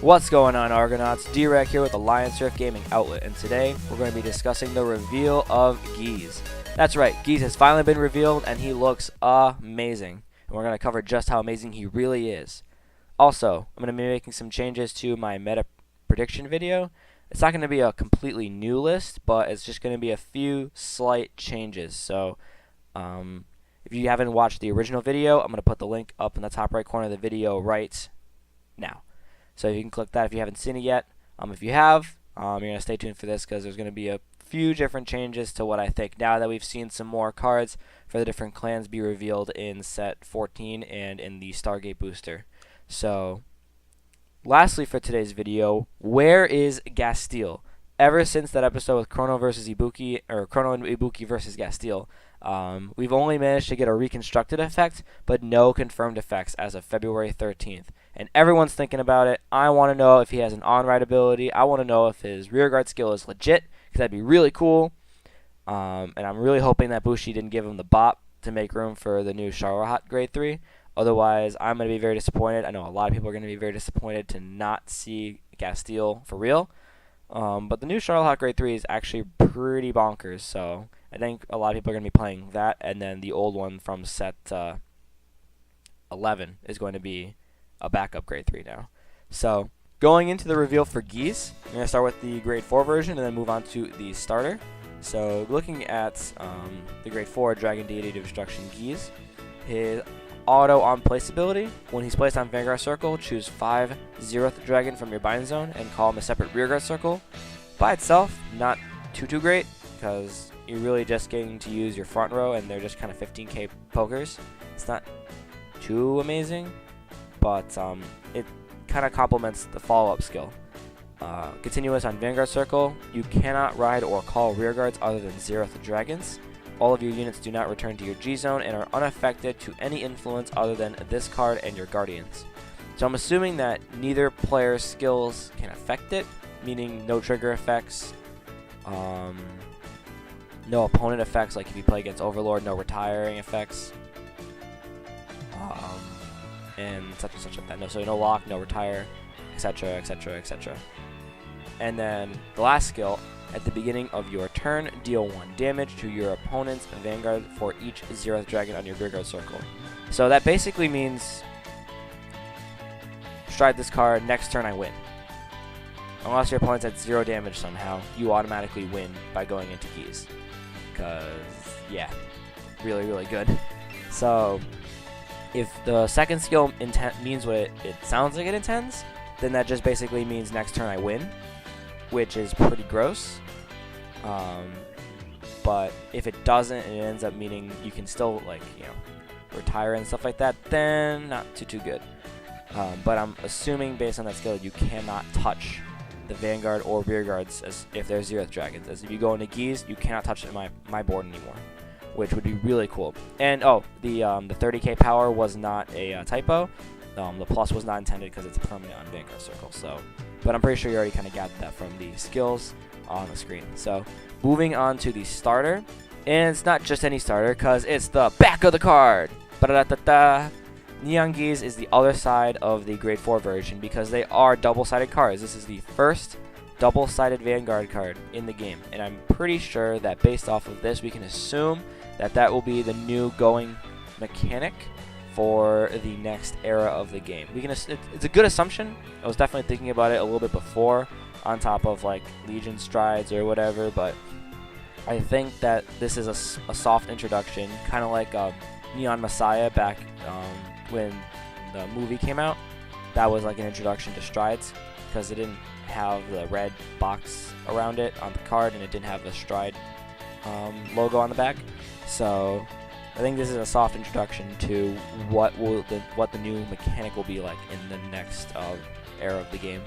What's going on, Argonauts? D-Rec here with the Lion Surf Gaming Outlet, and today we're going to be discussing the reveal of Gyze. That's right, Gyze has finally been revealed, and he looks amazing. And we're going to cover just how amazing he really is. Also, I'm going to be making some changes to my meta prediction video. It's not going to be a completely new list, but it's just going to be a few slight changes. So, if you haven't watched the original video, I'm going to put the link up in the top right corner of the video right now. So you can click that if you haven't seen it yet. If you have, you're going to stay tuned for this because there's going to be a few different changes to what I think now that we've seen some more cards for the different clans be revealed in set 14 and in the Stargate booster. So, lastly for today's video, where is Gastille? Ever since that episode with Chrono versus Ibuki, or Chrono and Ibuki versus Gastille, we've only managed to get a reconstructed effect, but no confirmed effects as of February 13th. And everyone's thinking about it. I want to know if he has an on-ride ability. I want to know if his rearguard skill is legit, because that'd be really cool. And I'm really hoping that Bushi didn't give him the bop to make room for the new Charlotte Grade 3. Otherwise, I'm going to be very disappointed. I know a lot of people are going to be very disappointed to not see Gastille for real. But the new Charlotte Grade 3 is actually pretty bonkers, so I think a lot of people are going to be playing that, and then the old one from set 11 is going to be a backup Grade 3 now. So, going into the reveal for Gyze, I'm going to start with the Grade 4 version and then move on to the starter. So, looking at the Grade 4 Dragon Deity Destruction Gyze, his auto on place ability, when he's placed on Vanguard Circle, choose 5 Zeroth Dragon from your bind zone and call him a separate rearguard circle. By itself, not too great, because you're really just getting to use your front row and they're just kind of 15k pokers. It's not too amazing, but it kind of complements the follow-up skill. Continuous on Vanguard Circle, you cannot ride or call rearguards other than Zeroth Dragons. All of your units do not return to your G zone and are unaffected to any influence other than this card and your Guardians. So I'm assuming that neither player's skills can affect it, meaning no trigger effects, no opponent effects, like if you play against Overlord, no retiring effects, and such like that. So no lock, no retire, etc., etc., etc. And then the last skill, at the beginning of your turn, deal 1 damage to your opponent's Vanguard for each Zeroth Dragon on your rearguard circle. So that basically means stride this card, next turn I win. Unless your opponent's at 0 damage somehow, you automatically win by going into Gyze. Because, yeah, really good. So, if the second skill means what it sounds like it intends, then that just basically means next turn I win, which is pretty gross. But if it doesn't, and it ends up meaning you can still, like, retire and stuff like that, then not too good. But I'm assuming based on that skill you cannot touch the Vanguard or rearguards as if they're Zeroth Dragons. As if you go into Gyze, you cannot touch my board anymore, which would be really cool. And the 30k power was not a typo. The plus was not intended because it's permanent on Vanguard Circle. So, but I'm pretty sure you already kind of gathered that from the skills on the screen. So, moving on to the starter, and it's not just any starter because it's the back of the card. Ba-da-da-da-da. Neon Gyze is the other side of the Grade 4 version because they are double-sided cards. This is the first double-sided Vanguard card in the game, and I'm pretty sure that based off of this, we can assume that that will be the new going mechanic for the next era of the game. It's a good assumption. I was definitely thinking about it a little bit before, on top of like Legion Strides or whatever, but I think that this is a soft introduction, kind of like Neon Messiah back when the movie came out. That was like an introduction to Strides because it didn't have the red box around it on the card, and it didn't have the Stride logo on the back. So I think this is a soft introduction to what the new mechanic will be like in the next era of the game.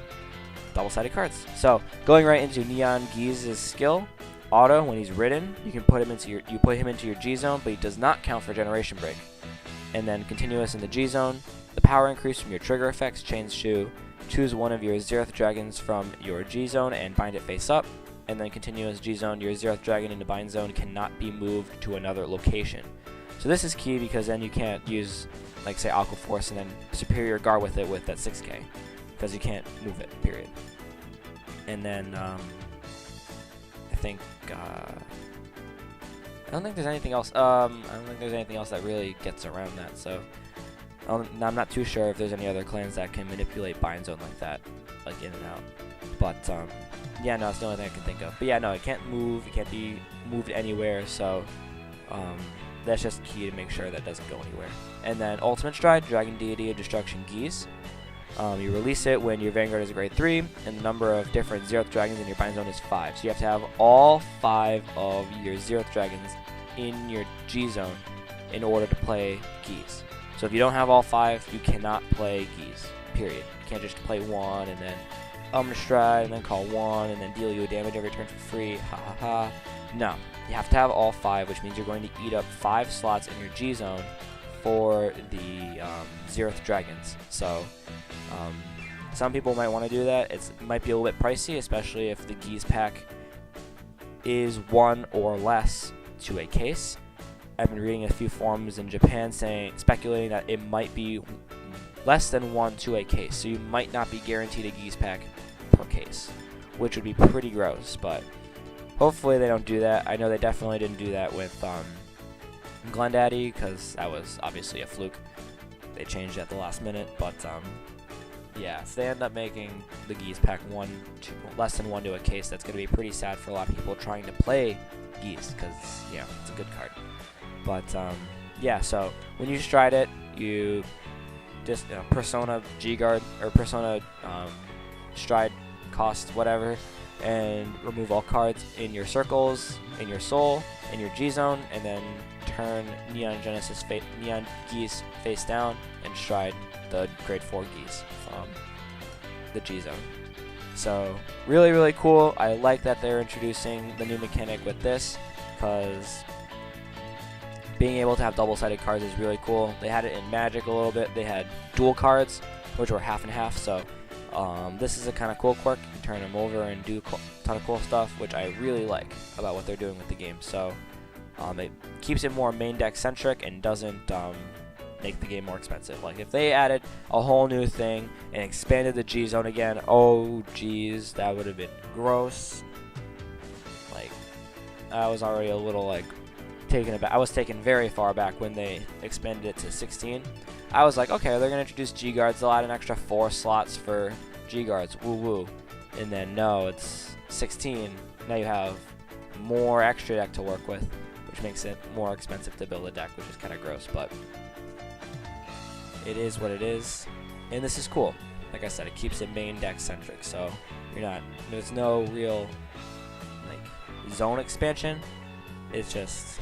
Double-sided cards. So going right into Neon Gyze's skill, auto. When he's ridden, you can put him into your G zone, but he does not count for Generation Break. And then continuous in the G zone, the power increase from your trigger effects change to choose one of your Zeroth Dragons from your G zone and bind it face up. And then continuous G zone, your Zeroth Dragon in the bind zone cannot be moved to another location. So this is key because then you can't use, like, say, Aqua Force and then Superior Guard with it with that 6k. because you can't move it, period. And then I think I don't think there's anything else. I don't think there's anything else that really gets around that. So I'm not too sure if there's any other clans that can manipulate bind zone like that, like in and out. But yeah, no, it's the only thing I can think of. But yeah, no, it can't move. It can't be moved anywhere. So that's just key to make sure that doesn't go anywhere. And then Ultimate Stride, Dragon Deity of Destruction Gyze. You release it when your Vanguard is a grade 3, and the number of different Zeroth Dragons in your bind zone is 5. So you have to have all 5 of your Zeroth Dragons in your G zone in order to play Gyze. So if you don't have all 5, you cannot play Gyze, period. You can't just play 1 and then Stride and then call 1 and then deal you a damage every turn for free, ha ha ha. No, you have to have all 5, which means you're going to eat up 5 slots in your G zone for the Zeroth Dragons. So some people might want to do that. It might be a little bit pricey, especially if the Gyze pack is 1 or less to a case. I've been reading a few forums in Japan speculating that it might be less than 1 to a case, so you might not be guaranteed a Gyze pack per case, which would be pretty gross, but hopefully they don't do that. I know they definitely didn't do that with Glendaddy, because that was obviously a fluke. They changed it at the last minute, but yeah, if they end up making the Gyze pack less than 1 to a case, that's going to be pretty sad for a lot of people trying to play Gyze, because, yeah, it's a good card. But, yeah, so when you stride it, you just Persona G-Guard, or Persona Stride cost, whatever, and remove all cards in your circles, in your soul, in your G-Zone, and then turn Neon Gyze face down and stride the grade 4 Gyze from the G-Zone. So really, really cool. I like that they're introducing the new mechanic with this, because being able to have double-sided cards is really cool. They had it in Magic a little bit. They had dual cards, which were half and half. So this is a kind of cool quirk. You turn them over and do a ton of cool stuff, which I really like about what they're doing with the game. So it keeps it more main deck centric and doesn't make the game more expensive. Like if they added a whole new thing and expanded the G zone again, oh geez, that would have been gross. Like I was already a little like taken aback. I was taken very far back when they expanded it to 16. I was like, okay, they're gonna introduce G guards. They'll add an extra 4 slots for G guards. Woo woo. And then no, it's 16. Now you have more extra deck to work with, which makes it more expensive to build a deck, which is kind of gross, but it is what it is, and this is cool. Like I said, it keeps it main deck centric, so there's no real like zone expansion. It's just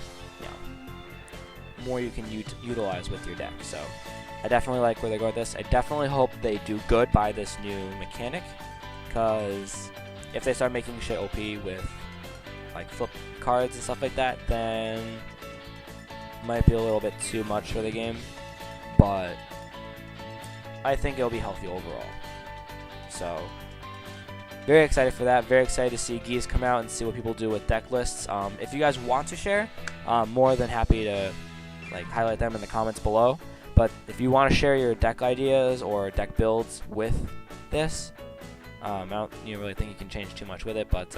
more you can utilize with your deck. So I definitely like where they go with this. I definitely hope they do good by this new mechanic, because if they start making shit OP with like flip cards and stuff like that, then it might be a little bit too much for the game. But I think it'll be healthy overall. So very excited for that. Very excited to see Gyze come out and see what people do with deck lists. If you guys want to share, I'm more than happy to like highlight them in the comments below. But if you want to share your deck ideas or deck builds with this, I don't really think you can change too much with it, but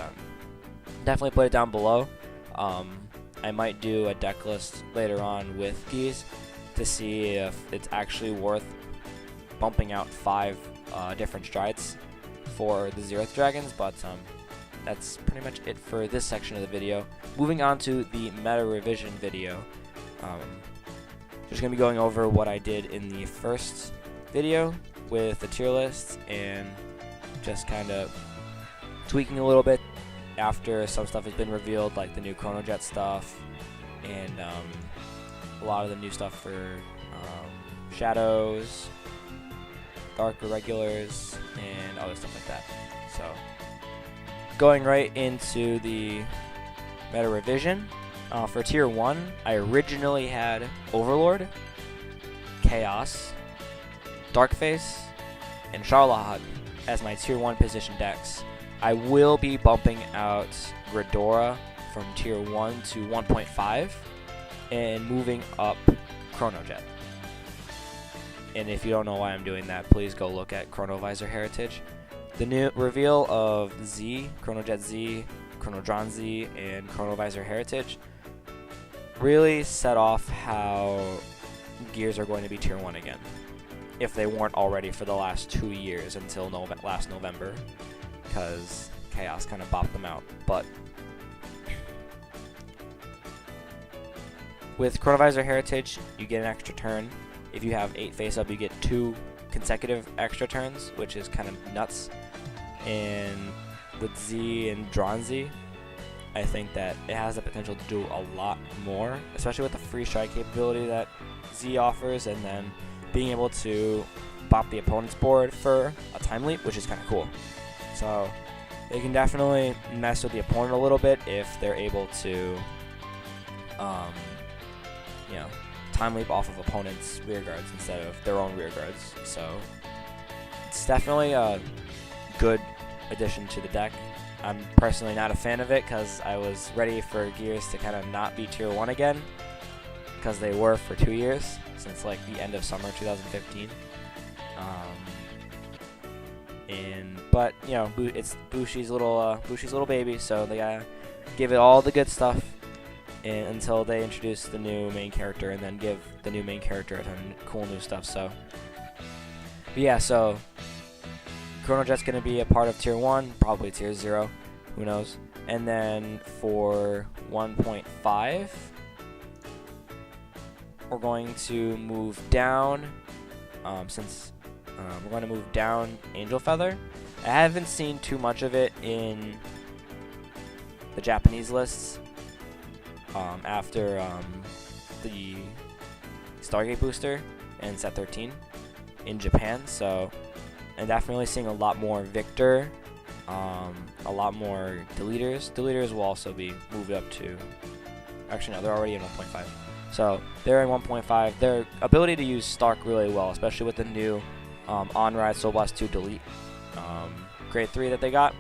definitely put it down below. I might do a deck list later on with Gyze to see if it's actually worth bumping out 5 different strides for the Zeroth Dragons, but that's pretty much it for this section of the video. Moving on to the meta revision video. Just going to be going over what I did in the first video with the tier lists and just kind of tweaking a little bit after some stuff has been revealed, like the new Chronojet stuff and a lot of the new stuff for Shadows, Dark Irregulars, and other stuff like that. So going right into the meta revision. For tier 1, I originally had Overlord, Chaos, Darkface, and Charlotte as my tier 1 position decks. I will be bumping out Gridora from tier 1 to 1.5 and moving up Chronojet. and if you don't know why I'm doing that, please go look at Chronovisor Heritage. The new reveal of Z, Chronojet Z, Chronodron Z, and Chronovisor Heritage really set off how gears are going to be Tier 1 again, if they weren't already for the last 2 years until last November, because Chaos kind of bopped them out. But with Chronovisor Heritage, you get an extra turn. If you have 8 face-up, you get 2 consecutive extra turns, which is kind of nuts. And with Z and Dron Z, I think that it has the potential to do a lot more, especially with the free strike capability that Z offers, and then being able to bop the opponent's board for a time leap, which is kind of cool. So they can definitely mess with the opponent a little bit if they're able to, time leap off of opponents' rear guards instead of their own rear guards. So it's definitely a good addition to the deck. I'm personally not a fan of it because I was ready for gears to kind of not be Tier 1 again, because they were for 2 years, since like the end of summer 2015. But it's Bushi's little baby, so they gotta give it all the good stuff until they introduce the new main character, and then give the new main character a ton of cool new stuff. So Chronojet's gonna be a part of Tier 1, probably Tier 0, who knows. And then for 1.5, we're going to move down, we're going to move down Angel Feather. I haven't seen too much of it in the Japanese lists after the Stargate booster and set 13 in Japan, so I'm definitely seeing a lot more Victor, a lot more Deleters. Deleters will also be moved up to, actually no, they're already in 1.5. So they're in 1.5. Their ability to use Stark really well, especially with the new On-Ride Soul Blast 2 Delete Grade 3 that they got.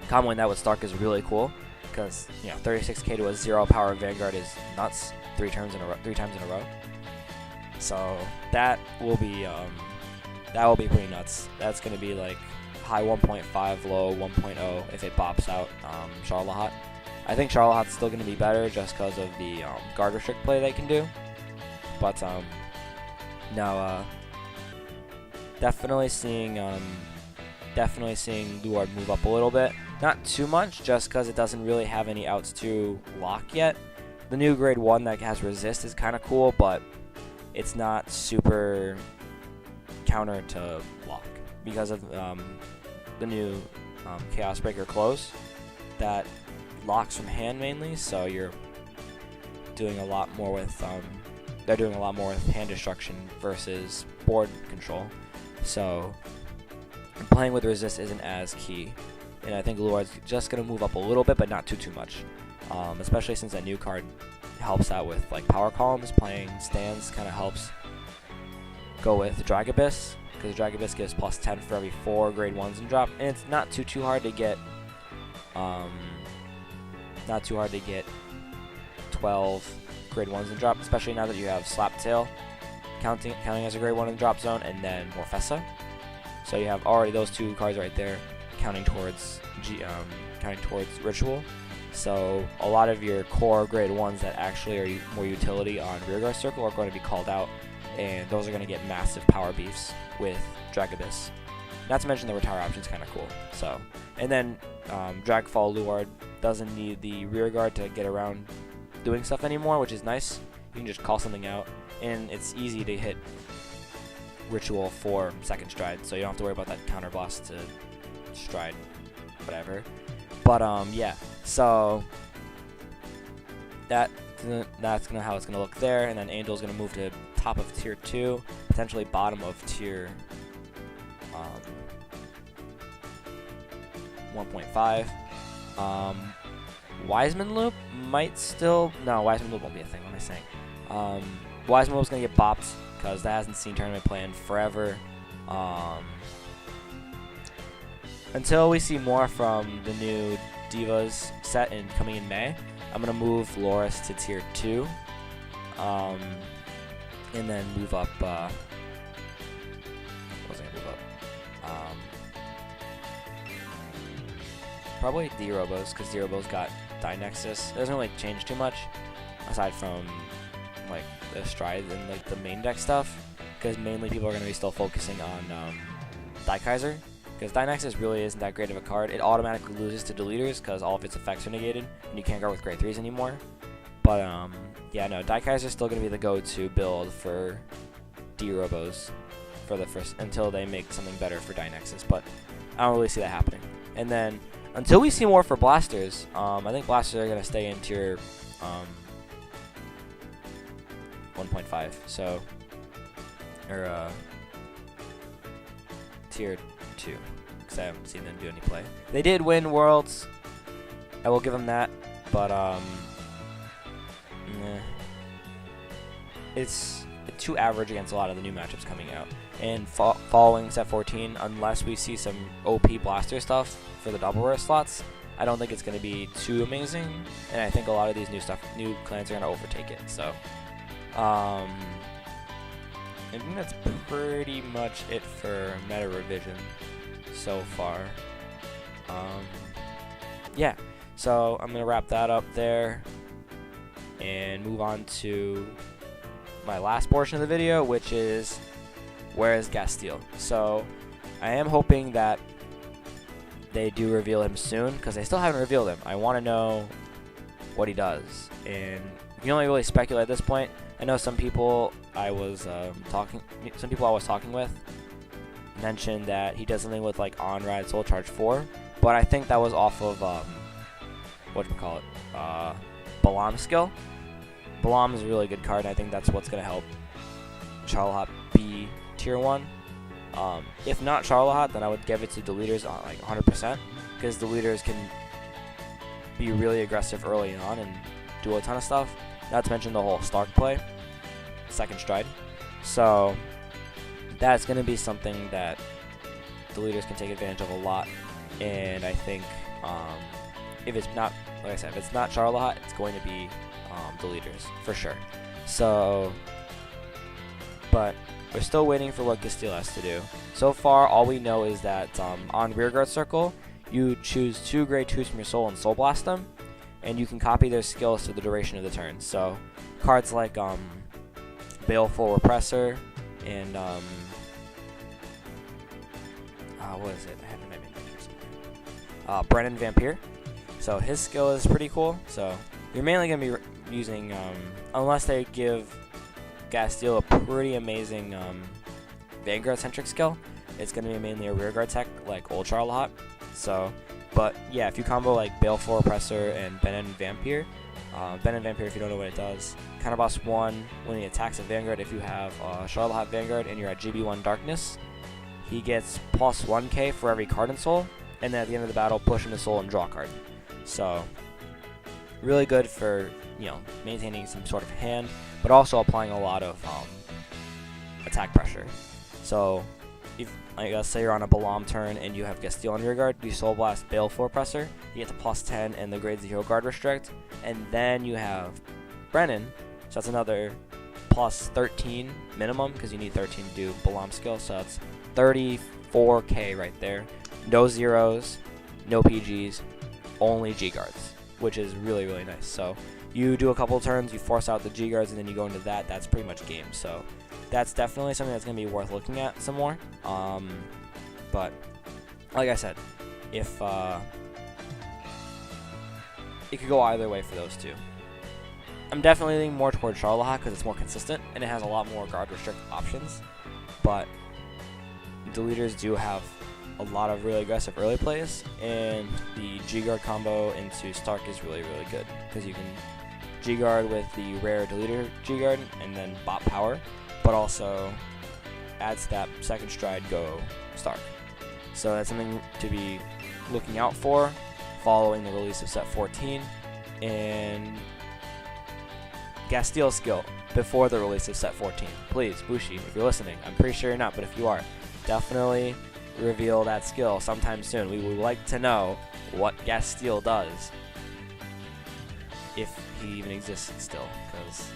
Comboing that with Stark is really cool, because 36k to a 0 power Vanguard is nuts 3 times in a row. So that will be pretty nuts. That's gonna be like high 1.5, low 1.0 if it pops out Charlotte. I think Charlotte's still going to be better just because of the guard restrict play they can do. But definitely seeing Luard move up a little bit. Not too much, just because it doesn't really have any outs to lock yet. The new grade 1 that has resist is kind of cool, but it's not super counter to lock because of the new Chaos Breaker close that locks from hand mainly, so you're doing a lot more with they're doing a lot more with hand destruction versus board control. So playing with resist isn't as key, and I think Luard's just gonna move up a little bit, but not too much. Especially since that new card helps out with like power columns. Playing stands kind of helps go with Dragabyss, because Dragabyss gives plus 10 for every 4 grade 1s in drop, and it's not too hard to get. Not too hard to get 12 grade 1s in drop, especially now that you have Slap Tail counting as a grade 1 in the drop zone, and then Morfessa. So you have already those 2 cards right there counting towards Ritual. So a lot of your core grade 1s that actually are more utility on Rearguard Circle are going to be called out, and those are going to get massive power beefs with Dragabyss. Not to mention the retire option is kind of cool. So, and then Dragfall Luard doesn't need the rear guard to get around doing stuff anymore, which is nice. You can just call something out, and it's easy to hit Ritual for second stride, so you don't have to worry about that counter blast to stride, whatever. But so that's how it's gonna look there, and then Angel's gonna move to top of tier 2, potentially bottom of tier 1.5. Wiseman Loop might still... No, Wiseman Loop won't be a thing. What am I saying? Wiseman Loop's going to get bopped because that hasn't seen tournament play in forever. Until we see more from the new Divas set coming in May, I'm going to move Loris to tier 2. And then move up probably D-Robos, because D-Robos got Dynexus. It doesn't really change too much, aside from like the strides and like the main deck stuff, because mainly people are going to be still focusing on Gyze, because Dynexus really isn't that great of a card. It automatically loses to deleters because all of its effects are negated, and you can't guard with grade 3s anymore. But yeah, no, Gyze is still going to be the go-to build for D-Robos for the first, until they make something better for Dynexus, but I don't really see that happening. And then until we see more for Blasters, I think Blasters are going to stay in tier 1.5, so, or tier 2, because I haven't seen them do any play. They did win Worlds, I will give them that, but it's too average against a lot of the new matchups coming out. And following set 14, unless we see some OP Blaster stuff for the double rare slots, I don't think it's going to be too amazing. And I think a lot of these new clans are going to overtake it. So, I think that's pretty much it for meta revision so far. Yeah, so I'm going to wrap that up there and move on to my last portion of the video, which is where is Gastille. So I am hoping that they do reveal him soon, because they still haven't revealed him. I want to know what he does, and you can only really speculate at this point. I know some people I was talking with mentioned that he does something with like on ride Soul Charge 4, but I think that was off of Balam's skill. Balam is a really good card, and I think that's what's going to help Charlotte be tier 1. If not Charlotte, then I would give it to deleters on like 100%, because deleters can be really aggressive early on and do a ton of stuff. Not to mention the whole Stark play, second stride. So that's going to be something that deleters can take advantage of a lot. And I think if it's not, like I said, if it's not Charlotte, it's going to be deleters for sure. So, but we're still waiting for what Gastille has to do. So far, all we know is that on rearguard circle, you choose 2 grade 2s from your soul and soul blast them, and you can copy their skills for the duration of the turn. So cards like Baleful Repressor and what is it? I have it in my menu somewhere. Brennan Vampire. So his skill is pretty cool. So you're mainly going to be using, unless they give Gastille a pretty amazing Vanguard-centric skill, it's going to be mainly a rearguard tech like old Charlotte. So, but yeah, if you combo like Baleful Oppressor and Brennan Vampire, if you don't know what it does, Counter Boss 1, when he attacks a Vanguard, if you have Charlotte Vanguard and you're at GB1 Darkness, he gets plus 1k for every card in Soul, and then at the end of the battle, push into Soul and draw a card. So, really good for, you know, maintaining some sort of hand, but also applying a lot of attack pressure. So, if, like, let's say you're on a Balam turn and you have Gastille on rear guard, you Soul Blast Baleful Oppressor, you get to plus 10 and the grade 0 guard restrict, and then you have Brennan, so that's another plus 13 minimum, because you need 13 to do Balam skill, so that's 34k right there. No zeros, no PGs, only G guards, which is really, really nice. So you do a couple turns, you force out the G guards, and then you go into that. That's pretty much game. So that's definitely something that's going to be worth looking at some more. But like I said, if it could go either way for those two. I'm definitely leaning more towards Charlotte because it's more consistent and it has a lot more guard restrict options. But deleters do have a lot of really aggressive early plays, and the G-Guard combo into Stark is really, really good because you can G-Guard with the rare deleter G-Guard and then bot power, but also adds that second stride go Stark. So that's something to be looking out for following the release of set 14, and Gastille skill before the release of set 14. Please, Bushi, if you're listening, I'm pretty sure you're not, but if you are, definitely reveal that skill sometime soon. We would like to know what Gastille does, if he even exists still, because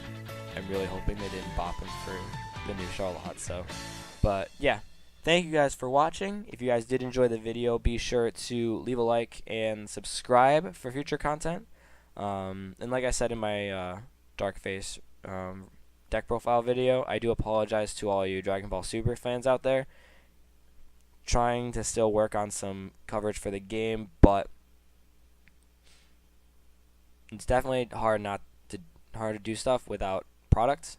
I'm really hoping they didn't bop him for the new Charlotte. So, but yeah, thank you guys for watching. If you guys did enjoy the video, be sure to leave a like and subscribe for future content. And like I said in my Dark Face deck profile video, I do apologize to all you Dragon Ball Super fans out there. Trying to still work on some coverage for the game, but it's definitely hard to do stuff without products,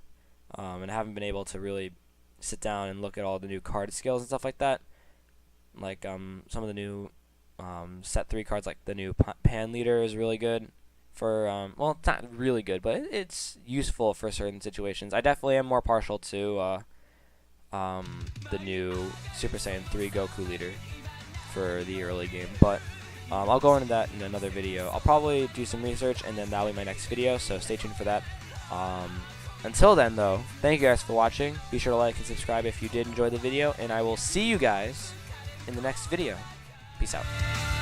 and I haven't been able to really sit down and look at all the new card skills and stuff like that. Like some of the new set 3 cards, like the new Pan Leader is really good for well, it's not really good, but it's useful for certain situations. I definitely am more partial to the new Super Saiyan 3 Goku Leader for the early game, but I'll go into that in another video. I'll probably do some research, and then that'll be my next video, so stay tuned for that. Until then, though, thank you guys for watching. Be sure to like and subscribe if you did enjoy the video, and I will see you guys in the next video. Peace out.